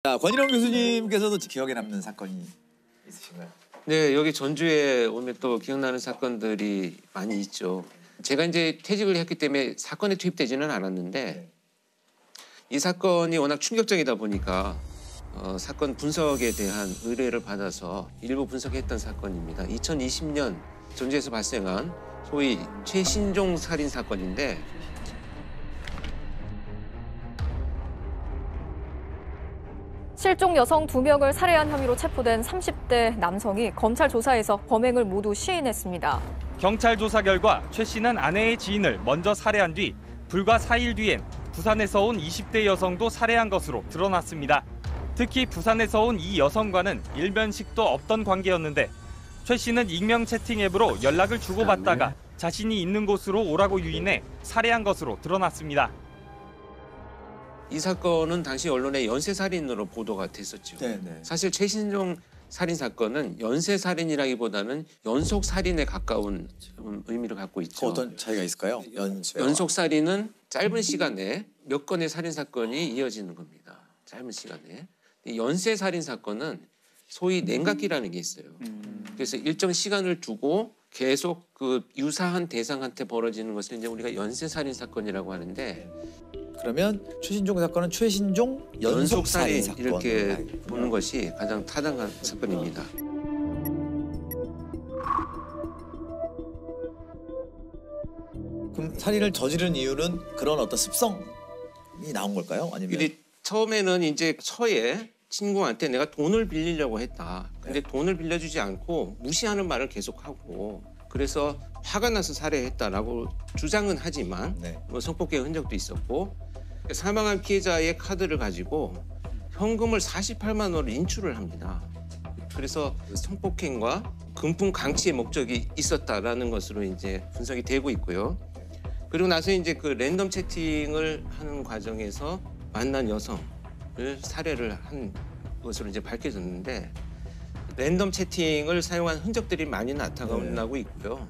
자, 권일원 교수님께서도 기억에 남는 사건이 있으신가요? 네, 여기 전주에 오면 또 기억나는 사건들이 많이 있죠. 제가 이제 퇴직을 했기 때문에 사건에 투입되지는 않았는데 이 사건이 워낙 충격적이다 보니까 사건 분석에 대한 의뢰를 받아서 일부 분석했던 사건입니다. 2020년 전주에서 발생한 소위 최신종 살인 사건인데 실종 여성 2명을 살해한 혐의로 체포된 30대 남성이 검찰 조사에서 범행을 모두 시인했습니다. 경찰 조사 결과 최 씨는 아내의 지인을 먼저 살해한 뒤 불과 4일 뒤엔 부산에서 온 20대 여성도 살해한 것으로 드러났습니다. 특히 부산에서 온 이 여성과는 일면식도 없던 관계였는데 최 씨는 익명 채팅 앱으로 연락을 주고받다가 자신이 있는 곳으로 오라고 유인해 살해한 것으로 드러났습니다. 이 사건은 당시 언론에 연쇄살인으로 보도가 됐었죠. 네네. 사실 최신종 살인 사건은 연쇄살인이라기보다는 연속살인에 가까운 의미를 갖고 있죠. 어떤 차이가 있을까요? 연속살인은 짧은 시간에 몇 건의 살인 사건이 이어지는 겁니다. 짧은 시간에. 연쇄살인 사건은 소위 냉각기라는 게 있어요. 그래서 일정 시간을 두고 계속 그 유사한 대상한테 벌어지는 것을 이제 우리가 연쇄살인 사건이라고 하는데 그러면 최신종 사건은 최신종 연속살인 사건 이렇게 보는 것이 가장 타당한 사건입니다. 그럼 살인을 저지른 이유는 그런 어떤 습성이 나온 걸까요? 아니면 처음에는 이제 처에 친구한테 내가 돈을 빌리려고 했다. 근데 돈을 빌려주지 않고 무시하는 말을 계속하고 그래서 화가 나서 살해했다라고 주장은 하지만 뭐 성폭행 흔적도 있었고 사망한 피해자의 카드를 가지고 현금을 48만 원을 인출을 합니다. 그래서 성폭행과 금품 강취의 목적이 있었다라는 것으로 이제 분석이 되고 있고요. 그리고 나서 이제 그 랜덤 채팅을 하는 과정에서 만난 여성을 살해를 한 것으로 이제 밝혀졌는데 랜덤 채팅을 사용한 흔적들이 많이 나타나고 있고요.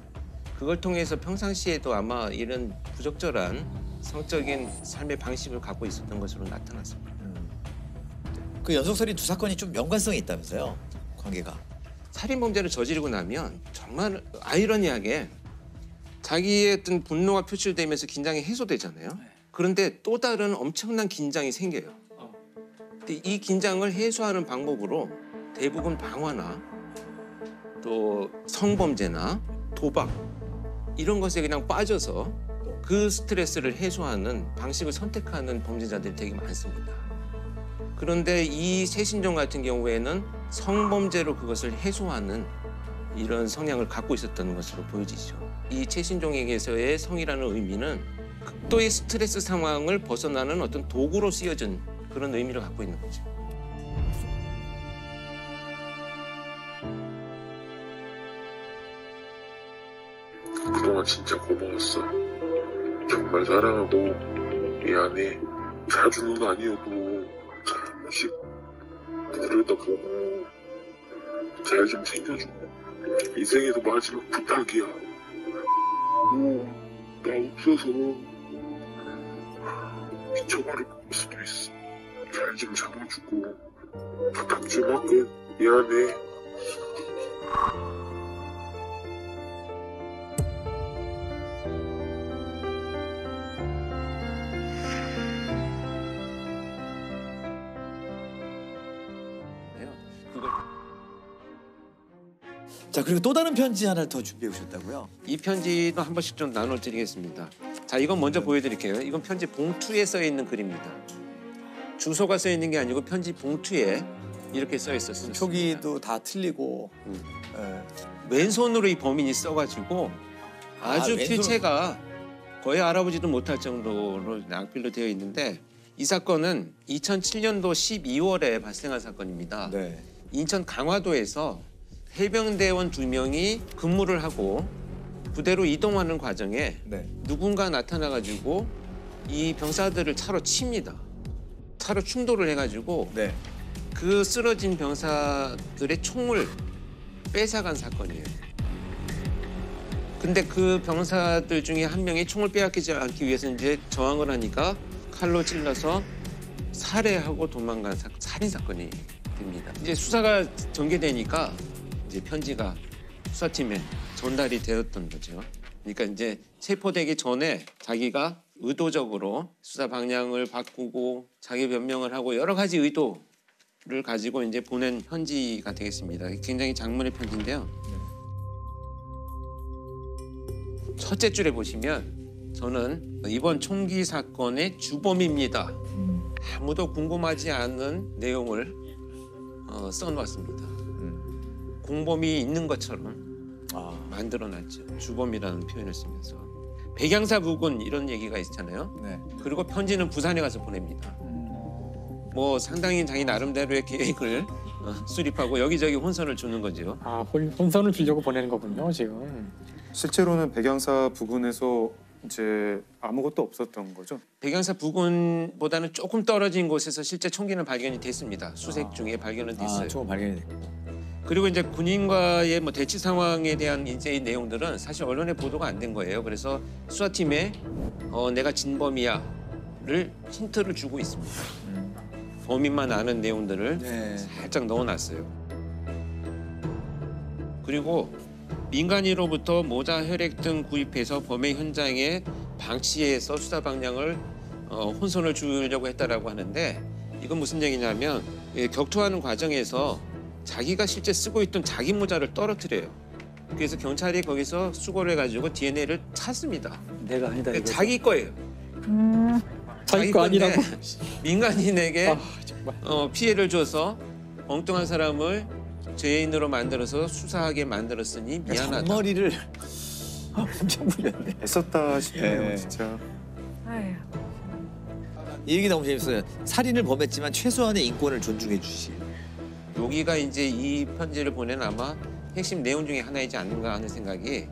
그걸 통해서 평상시에도 아마 이런 부적절한 성적인 삶의 방식을 갖고 있었던 것으로 나타났습니다. 그 연속살인 두 사건이 좀 연관성이 있다면서요? 관계가. 살인범죄를 저지르고 나면 정말 아이러니하게 자기의 어떤 분노가 표출되면서 긴장이 해소되잖아요. 그런데 또 다른 엄청난 긴장이 생겨요. 근데 이 긴장을 해소하는 방법으로 대부분 방화나 또 성범죄나 도박 이런 것에 그냥 빠져서 그 스트레스를 해소하는 방식을 선택하는 범죄자들이 되게 많습니다. 그런데 이 최신종 같은 경우에는 성범죄로 그것을 해소하는 이런 성향을 갖고 있었던 것으로 보여지죠. 이 최신종에게서의 성이라는 의미는 극도의 스트레스 상황을 벗어나는 어떤 도구로 쓰여진 그런 의미를 갖고 있는 거죠. 그동안 진짜 고마웠어. 정말 사랑하고 미안해. 자주는 아니어도 조금씩 들여다보고 잘 좀 챙겨주고 인생에서 마지막 부탁이야. 나 없어서 미쳐버릴 수도 있어. 잘 좀 잡아주고 부탁 좀 할게. 미안해. 자, 그리고 또 다른 편지 하나를 더 준비해 오셨다고요? 이 편지도 한 번씩 좀 나눠드리겠습니다. 자, 이건 먼저 보여드릴게요. 이건 편지 봉투에 써 있는 글입니다. 주소가 써 있는 게 아니고 편지 봉투에 이렇게 써 있었습니다. 표기도 다 틀리고. 왼손으로 이 범인이 써가지고 아주 필체가 거의 알아보지도 못할 정도로 악필로 되어 있는데 이 사건은 2007년도 12월에 발생한 사건입니다. 인천 강화도에서 해병대원 2명이 근무를 하고 부대로 이동하는 과정에 누군가 나타나가지고 이 병사들을 차로 칩니다. 차로 충돌을 해가지고 그 쓰러진 병사들의 총을 뺏어간 사건이에요. 근데 그 병사들 중에 한 명이 총을 빼앗기지 않기 위해서 이제 저항을 하니까 칼로 찔러서 살해하고 도망간 살인 사건이 됩니다. 이제 수사가 전개되니까 이제 편지가 수사팀에 전달이 되었던 거죠. 그러니까 이제 체포되기 전에 자기가 의도적으로 수사 방향을 바꾸고 자기 변명을 하고 여러 가지 의도를 가지고 이제 보낸 편지가 되겠습니다. 굉장히 장문의 편지인데요. 첫째 줄에 보시면 저는 이번 총기 사건의 주범입니다. 아무도 궁금하지 않은 내용을 써놓았습니다. 공범이 있는 것처럼 만들어놨죠. 주범이라는 표현을 쓰면서. 백양사 부근 이런 얘기가 있잖아요. 네. 그리고 편지는 부산에 가서 보냅니다. 뭐 상당히 자기 나름대로의 계획을 수립하고 여기저기 혼선을 주는 거죠. 아, 혼선을 주려고 보내는 거군요, 지금. 실제로는 백양사 부근에서 이제 아무것도 없었던 거죠? 백양사 부근보다는 조금 떨어진 곳에서 실제 총기는 발견이 됐습니다. 수색 중에 발견은 됐어요. 조금 발견이 됐고. 그리고 이제 군인과의 뭐 대치 상황에 대한 이제 이 내용들은 사실 언론에 보도가 안 된 거예요. 그래서 수사팀에 내가 진범이야를 힌트를 주고 있습니다. 범인만 아는 내용들을 네. 살짝 넣어놨어요. 그리고 민간인으로부터 모자, 혈액 등 구입해서 범행 현장에 방치해서 수사 방향을 혼선을 주려고 했다라고 하는데 이건 무슨 얘기냐면 격투하는 과정에서 자기가 실제 쓰고 있던 자기 모자를 떨어뜨려요. 그래서 경찰이 거기서 수거를 해가지고 DNA를 찾습니다. 내가 아니다, 이거. 자기 거예요. 자기 거 건데 아니라고. 민간인에게 아, 정말. 피해를 줘서 엉뚱한 사람을 죄인으로 만들어서 수사하게 만들었으니 미안하다. 잔머리를 엄청 부렸네. 애썼다 싶네요, 예. 진짜. 아휴. 이 얘기 너무 재밌어요. 살인을 범했지만 최소한의 인권을 존중해 주시. 여기가 이제 이 편지를 보낸 아마 핵심 내용 중에 하나이지 않는가 하는 생각이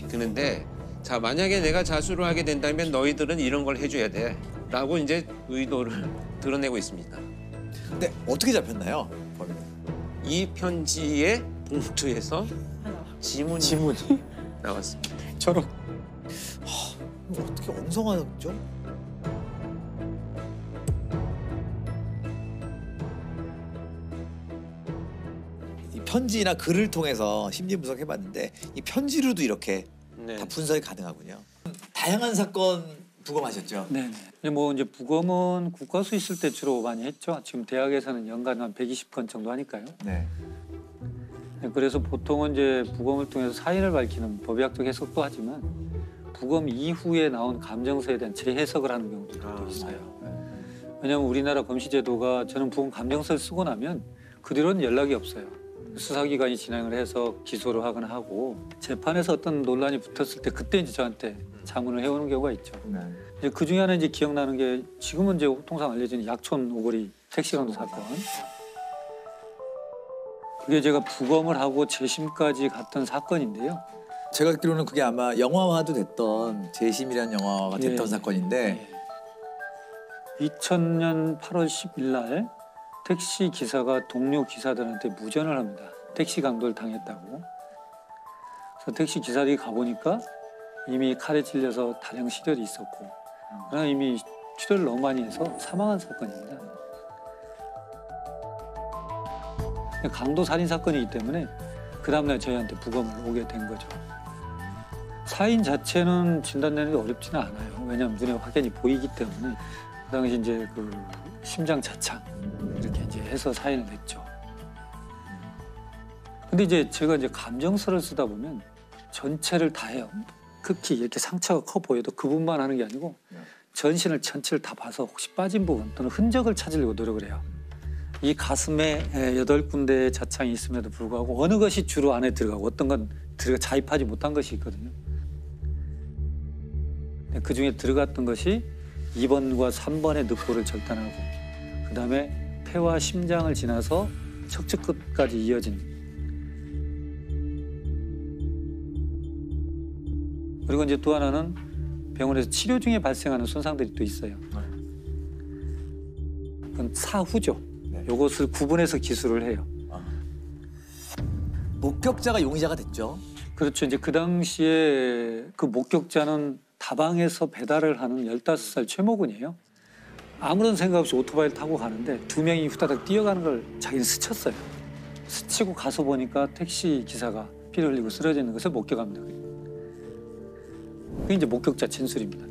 드는데, 자, 만약에 내가 자수를 하게 된다면 너희들은 이런 걸 해줘야 돼 라고 이제 의도를 드러내고 있습니다. 근데 어떻게 잡혔나요? 범인은? 이 편지의 봉투에서 지문이 나왔습니다. 저런. 이거 어떻게 엉성하죠? 이 편지나 글을 통해서 심리 분석해봤는데 이 편지로도 이렇게 네. 다 분석이 가능하군요. 다양한 사건 부검하셨죠? 네. 뭐 이제 부검은 국과수 있을 때 주로 많이 했죠. 지금 대학에서는 연간 한 120건 정도 하니까요. 네. 네, 그래서 보통은 이제 부검을 통해서 사인을 밝히는 법의학적 해석도 하지만 부검 이후에 나온 감정서에 대한 재해석을 하는 경우도 있어요. 왜냐하면 우리나라 검시제도가 저는 부검 감정서를 쓰고 나면 그 뒤로는 연락이 없어요. 수사기관이 진행을 해서 기소를 하거나 하고 재판에서 어떤 논란이 붙었을 때 그때 이제 저한테 자문을 해오는 경우가 있죠. 이제 그 중에 하나 이제 기억나는 게 지금은 이제 통상 알려지는 약촌 오거리 택시 강도 사건. 그게 제가 부검을 하고 재심까지 갔던 사건인데요. 제가 듣기로는 그게 아마 영화화도 됐던 재심이라는 영화가 됐던 예. 사건인데 2000년 8월 10일 날 택시 기사가 동료 기사들한테 무전을 합니다. 택시 강도를 당했다고. 그래서 택시 기사들이 가보니까 이미 칼에 찔려서 다량 실혈이 있었고 그러나 이미 출혈을 너무 많이 해서 사망한 사건입니다. 강도 살인 사건이기 때문에 그 다음날 저희한테 부검을 오게 된 거죠. 사인 자체는 진단내는 게 어렵지는 않아요. 왜냐하면 눈에 확연히 보이기 때문에 그 당시 이제 그 심장 자창 이렇게 이제 해서 사인을 냈죠. 근데 이제 제가 이제 감정서를 쓰다 보면 전체를 다 해요. 극히 이렇게 상처가 커 보여도 그 부분만 하는 게 아니고 전신을 전체를 다 봐서 혹시 빠진 부분 또는 흔적을 찾으려고 노력을 해요. 이 가슴에 8군데의 자창이 있음에도 불구하고 어느 것이 주로 안에 들어가고 어떤 건 자입하지 못한 것이 있거든요. 그 중에 들어갔던 것이 2번과 3번의 늑골을 절단하고 그 다음에 폐와 심장을 지나서 척추 끝까지 이어진 그리고 이제 또 하나는 병원에서 치료 중에 발생하는 손상들이 또 있어요. 그건 사후죠. 이것을 구분해서 기술을 해요. 목격자가 용의자가 됐죠. 그렇죠. 이제 그 당시에 그 목격자는 다방에서 배달을 하는 15살 최모군이에요. 아무런 생각 없이 오토바이를 타고 가는데 두 명이 후다닥 뛰어가는 걸 자기는 스쳤어요. 스치고 가서 보니까 택시 기사가 피를 흘리고 쓰러져 있는 것을 목격합니다. 그게 이제 목격자 진술입니다.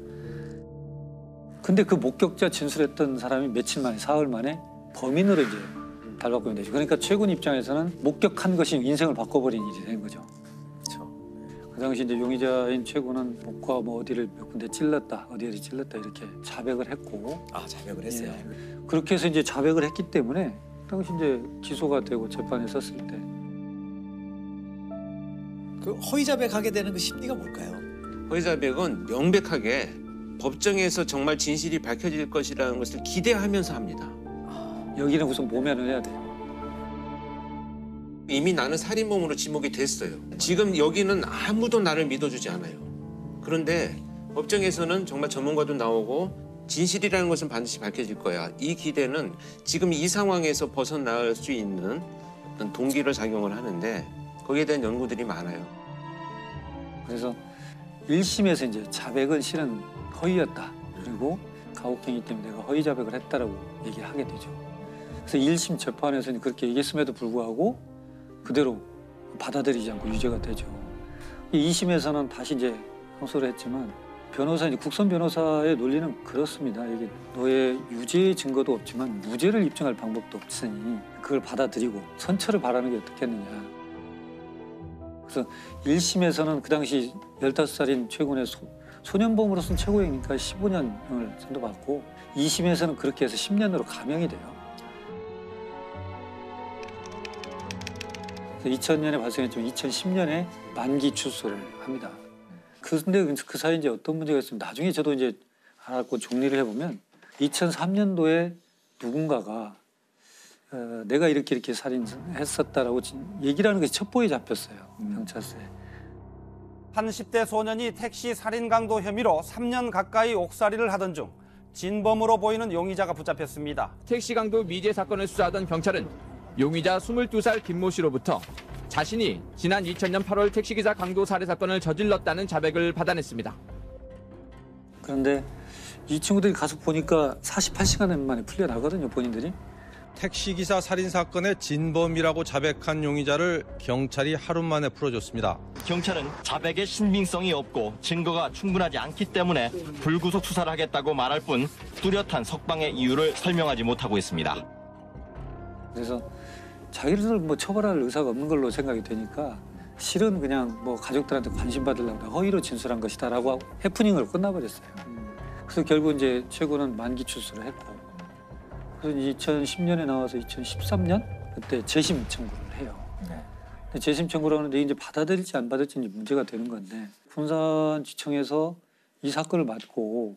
근데 그 목격자 진술했던 사람이 며칠 만에, 사흘 만에 범인으로 이제 발바꿈이 되죠. 그러니까 최군 입장에서는 목격한 것이 인생을 바꿔버린 일이 된 거죠. 그 당시 이제 용의자인 최군은 목과 뭐 어디를 몇 군데 찔렀다, 어디를 찔렀다 이렇게 자백을 했고. 아, 자백을 했어요. 예. 그렇게 해서 이제 자백을 했기 때문에 당시 이제 기소가 되고 재판에 섰을 때 그 허위 자백하게 되는 그 심리가 뭘까요? 허위 자백은 명백하게 법정에서 정말 진실이 밝혀질 것이라는 것을 기대하면서 합니다. 여기는 우선 모면을 해야 돼요. 이미 나는 살인범으로 지목이 됐어요. 지금 여기는 아무도 나를 믿어주지 않아요. 그런데 법정에서는 정말 전문가도 나오고 진실이라는 것은 반드시 밝혀질 거야. 이 기대는 지금 이 상황에서 벗어날 수 있는 어떤 동기를 작용을 하는데 거기에 대한 연구들이 많아요. 그래서 1심에서 이제 자백은 실은 허위였다. 그리고 가혹행위 때문에 내가 허위 자백을 했다라고 얘기를 하게 되죠. 그래서 1심 재판에서는 그렇게 얘기했음에도 불구하고 그대로 받아들이지 않고 유죄가 되죠. 2심에서는 다시 이제 항소를 했지만 변호사, 이제 국선 변호사의 논리는 그렇습니다. 이게 너의 유죄의 증거도 없지만 무죄를 입증할 방법도 없으니 그걸 받아들이고 선처를 바라는 게 어떻겠느냐. 그래서 1심에서는 그 당시 15살인 최군의 소년범으로서는 최고형이니까 15년을 선고받고 2심에서는 그렇게 해서 10년으로 감형이 돼요. 2000년에 발생했지만 2010년에 만기 출소를 합니다. 그런데 그 사이에 이제 어떤 문제가 있으면 나중에 저도 이제 알았고 정리를 해보면 2003년도에 누군가가 내가 이렇게 살인했었다라고 얘기를 하는 것이 첩보에 잡혔어요. 경찰서에. 한 10대 소년이 택시 살인 강도 혐의로 3년 가까이 옥살이를 하던 중 진범으로 보이는 용의자가 붙잡혔습니다. 택시 강도 미제 사건을 수사하던 경찰은 용의자 22살 김모 씨로부터 자신이 지난 2000년 8월 택시기사 강도 살해 사건을 저질렀다는 자백을 받아냈습니다. 그런데 이 친구들이 가서 보니까 48시간 만에 풀려나거든요, 본인들이. 택시기사 살인사건의 진범이라고 자백한 용의자를 경찰이 하루 만에 풀어줬습니다. 경찰은 자백의 신빙성이 없고 증거가 충분하지 않기 때문에 불구속 수사를 하겠다고 말할 뿐 뚜렷한 석방의 이유를 설명하지 못하고 있습니다. 그래서 자기를 뭐 처벌할 의사가 없는 걸로 생각이 되니까 실은 그냥 뭐 가족들한테 관심 받으려고 허위로 진술한 것이다라고 해프닝으로 끝나버렸어요. 그래서 결국 이제 최고는 만기 출소를 했고, 그래서 2010년에 나와서 2013년 그때 재심 청구를 해요. 근데 재심 청구를 하는데 이제 받아들일지 안 받을지 문제가 되는 건데 군산지청에서 이 사건을 맡고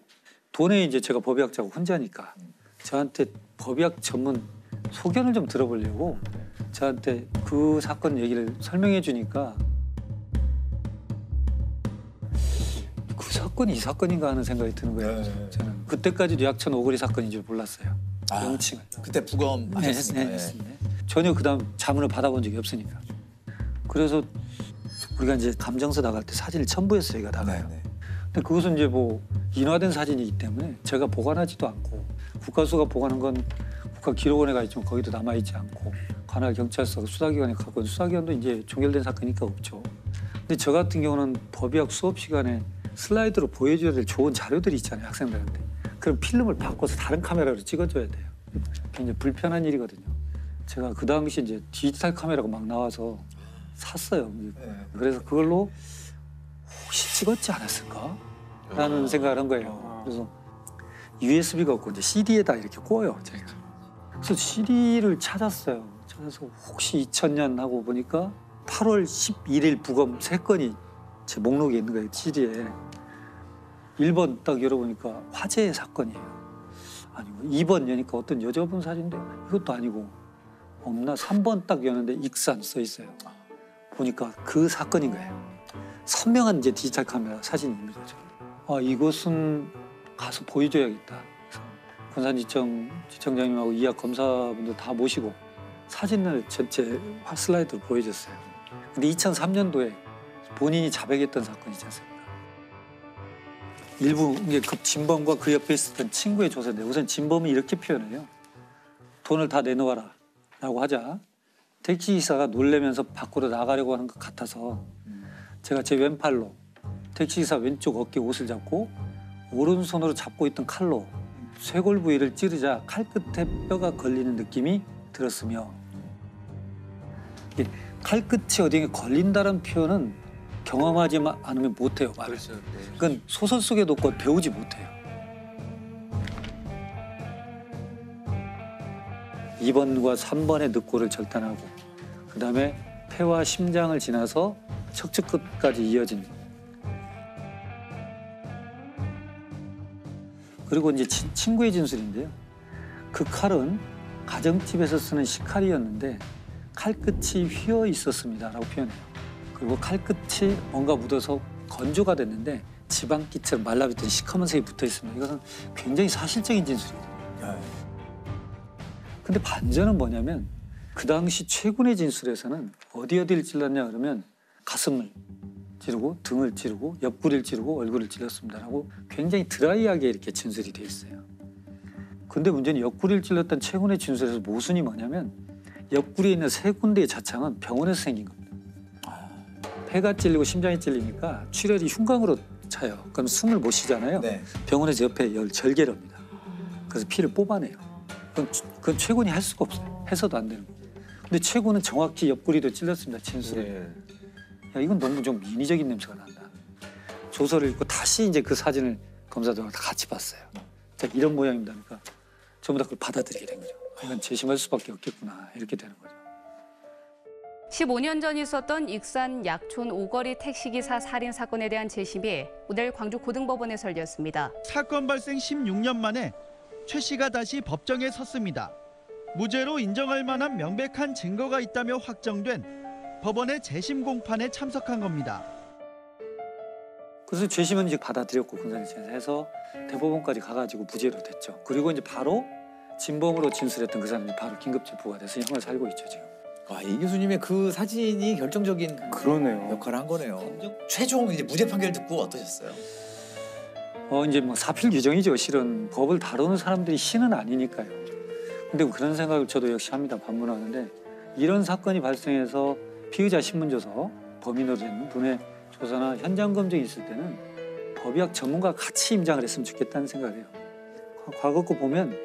돈에 이제 제가 법의학자고 혼자니까 저한테 법의학 전문 소견을 좀 들어보려고 저한테 그 사건 얘기를 설명해 주니까 그 사건이 이 사건인가 하는 생각이 드는 거예요. 저는 그때까지도 약천 오거리 사건인 줄 몰랐어요. 명칭을. 그때 부검하셨으니까. 했습니다. 전혀 그다음 자문을 받아본 적이 없으니까. 그래서 우리가 이제 감정서 나갈 때 사진을 첨부해서 저희가 나가요. 근데 그것은 이제 뭐 인화된 사진이기 때문에 제가 보관하지도 않고 국가수가 보관한 건 국가기록원에 가 있지만 거기도 남아있지 않고 관할 경찰서 수사기관에 갖고 있는 수사기관도 이제 종결된 사건이니까 없죠. 근데 저 같은 경우는 법의학 수업 시간에 슬라이드로 보여줘야 될 좋은 자료들이 있잖아요, 학생들한테. 그럼 필름을 바꿔서 다른 카메라로 찍어줘야 돼요. 굉장히 불편한 일이거든요. 제가 그 당시 이제 디지털 카메라가 막 나와서 샀어요. 그래서 그걸로 혹시 찍었지 않았을까? 라는 생각을 한 거예요. 그래서 USB가 없고 이제 CD에다 이렇게 꽂아요, 제가. 그래서 CD를 찾았어요. 찾아서 혹시 2000년 하고 보니까 8월 11일 부검 3건이 제 목록에 있는 거예요, CD에. 1번 딱 열어보니까 화재의 사건이에요. 아니고 2번 여니까 어떤 여자분 사진인데 이것도 아니고 없나? 3번 딱 여는데 익산 써 있어요. 보니까 그 사건인 거예요. 선명한 이제 디지털 카메라 사진입니다. 아, 이것은 가서 보여줘야겠다. 군산지청 지청장님하고 이학 검사분들 다 모시고 사진을 전체 슬라이드로 보여줬어요. 근데 2003년도에 본인이 자백했던 사건이지 않습니까? 일부 이게 그 진범과 그 옆에 있었던 친구의 조사인데 우선 진범이 이렇게 표현해요. 돈을 다 내놓아라 라고 하자 택시기사가 놀래면서 밖으로 나가려고 하는 것 같아서 제가 제 왼팔로 택시기사 왼쪽 어깨 옷을 잡고 오른손으로 잡고 있던 칼로 쇄골 부위를 찌르자 칼끝에 뼈가 걸리는 느낌이 들었으며 칼끝이 어디에 걸린다는 표현은 경험하지 않으면 못해요. 말을. 그건 소설 속에도 없고 배우지 못해요. 2번과 3번의 늑골을 절단하고 그다음에 폐와 심장을 지나서 척추끝까지 이어진 그리고 이제 친구의 진술인데요. 그 칼은 가정집에서 쓰는 식칼이었는데 칼끝이 휘어 있었습니다라고 표현해요. 그리고 칼끝이 뭔가 묻어서 건조가 됐는데 지방기처럼 말라붙은 시커먼색이 붙어 있습니다. 이것은 굉장히 사실적인 진술이거든요. 근데 반전은 뭐냐면 그 당시 최군의 진술에서는 어디를 찔렀냐 그러면 가슴을 찌르고 등을 찌르고 옆구리를 찌르고 얼굴을 찔렀습니다라고 굉장히 드라이하게 이렇게 진술이 돼 있어요. 근데 문제는 옆구리를 찔렀던 최군의 진술에서 모순이 뭐냐면 옆구리에 있는 세 군데의 자창은 병원에서 생긴 겁니다. 폐가 찔리고 심장이 찔리니까 출혈이 흉곽으로 차요. 그럼 숨을 못 쉬잖아요. 네. 병원에서 옆에 절개를 합니다. 그래서 피를 뽑아내요. 그건 최군이 할 수가 없어요. 해서도 안 되는 거예요. 근데 최군은 정확히 옆구리도 찔렀습니다. 진술에. 야, 이건 너무 좀 인위적인 냄새가 난다. 조서를 읽고 다시 이제 그 사진을 검사들과 같이 봤어요. 자, 이런 모양입니다. 그러니까 전부 다 그걸 받아들이게 된 거죠. 이건 재심할 수밖에 없겠구나. 이렇게 되는 거죠. 15년 전 있었던 익산 약촌 오거리 택시기사 살인 사건에 대한 재심이 오늘 광주 고등법원에서 열렸습니다. 사건 발생 16년 만에 최 씨가 다시 법정에 섰습니다. 무죄로 인정할 만한 명백한 증거가 있다며 확정된 법원의 재심 공판에 참석한 겁니다. 그래서 재심은 이제 받아들였고 군사일체에서 해서 대법원까지 가가지고 무죄로 됐죠. 그리고 이제 바로 진범으로 진술했던 그 사람이 바로 긴급 체포가 돼서 형을 살고 있죠 지금. 와, 이 교수님의 그 사진이 결정적인 그러네요. 역할을 한 거네요. 최종 이제 무죄 판결 듣고 어떠셨어요? 이제 뭐 사필 규정이죠. 실은 법을 다루는 사람들이 신은 아니니까요. 근데 그런 생각을 저도 역시 합니다. 반문하는데 이런 사건이 발생해서 피의자 신문조서, 범인으로 된 분의 조사나 현장 검증이 있을 때는 법의학 전문가가 같이 임장을 했으면 좋겠다는 생각을 해요. 과거 거 보면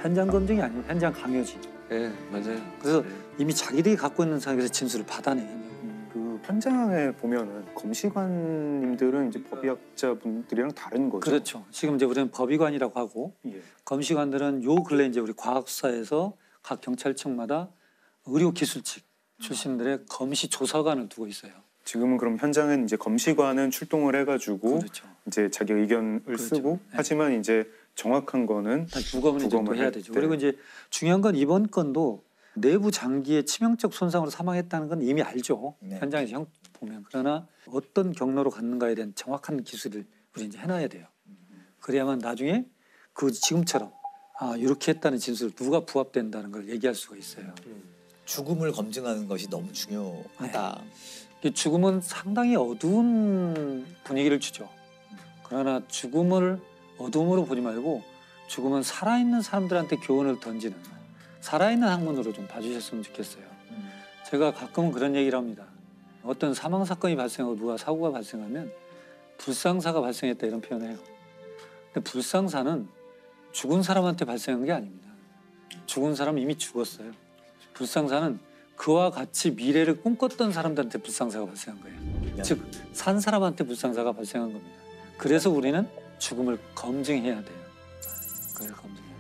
현장 검증이 아니고 현장 강요지. 네, 맞아요. 그래서 이미 자기들이 갖고 있는 상황에서 진술을 받아내요. 그 현장에 보면은 검시관님들은 이제 법의학자분들이랑 다른 거죠. 그렇죠. 지금 이제 우리는 법의관이라고 하고 검시관들은 요 근래 이제 우리 과학수사에서 각 경찰청마다 의료기술직 출신들의 검시 조사관을 두고 있어요. 지금은 그럼 현장은 이제 검시관은 출동을 해가지고 그렇죠. 이제 자기 의견을 쓰고 하지만 이제 정확한 거는 부검을 또 해야 되죠. 그리고 이제 중요한 건 이번 건도 내부 장기의 치명적 손상으로 사망했다는 건 이미 알죠. 현장에서 형 보면. 그러나 어떤 경로로 갔는가에 대한 정확한 기술을 우리 이제 해놔야 돼요. 그래야만 나중에 그 지금처럼 이렇게 했다는 진술을 누가 부합된다는 걸 얘기할 수가 있어요. 죽음을 검증하는 것이 너무 중요하다. 죽음은 상당히 어두운 분위기를 주죠. 그러나 죽음을 어둠으로 보지 말고 죽음은 살아있는 사람들한테 교훈을 던지는 살아있는 학문으로 좀 봐주셨으면 좋겠어요. 제가 가끔은 그런 얘기를 합니다. 어떤 사망 사건이 발생하고 누가 사고가 발생하면 불상사가 발생했다 이런 표현을 해요. 근데 불상사는 죽은 사람한테 발생한 게 아닙니다. 죽은 사람은 이미 죽었어요. 불상사는 그와 같이 미래를 꿈꿨던 사람들한테 불상사가 발생한 거예요. 즉, 산 사람한테 불상사가 발생한 겁니다. 그래서 우리는 죽음을 검증해야 돼요. 그걸 검증해야 돼요.